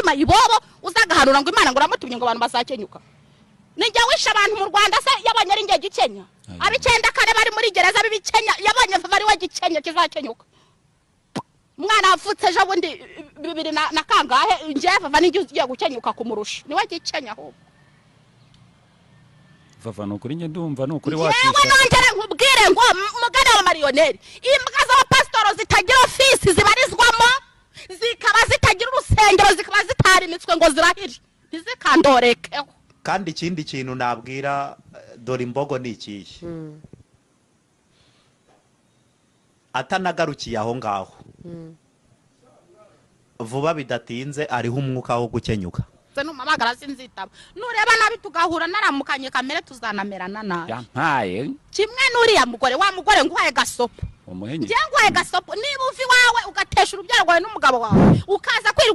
umutima ibobo uzagahanura ngo Imana ngo ramutumye ngo abantu basakenyuka nijya wisha abantu mu Rwanda se yabonye ari ngiye gikenya abicenda kare bari muri gereza bibikenya yabonye bari wa gikenya kizakenyuka mwana afutse ejo bundi 2000 na kangahe ngiye Vava n'ingiye ugiye gukenyuka kumurusha niwe gikenya ahubwo Vava nukuri nge ndumva nukuri wacisha yewe nongere nkubwire ngo mugana wa marioneri imbwa za pastoro zitagira ofisi zibarizwamo zikaba zitagira urusengero zikaba zitarimitswe ngo zirahire ntizikandoreke kandi ikindi kintu nabwira Dorimbogo ni ikihe atanagarukiye aho ngaho vuba bidatinze ariho umwuka wo gukenyuka numamagara sinzitaba nureba nabi tugahura naramukanye kamere tuzanamerana nabi yampaye kimwe nuriya mugore wa mugore nguhaye gasopo umuhenye ngiye nguhaye gasopo niba uvi wawe ugatesha urubyaro rwawe n'umugabo wawe ukaza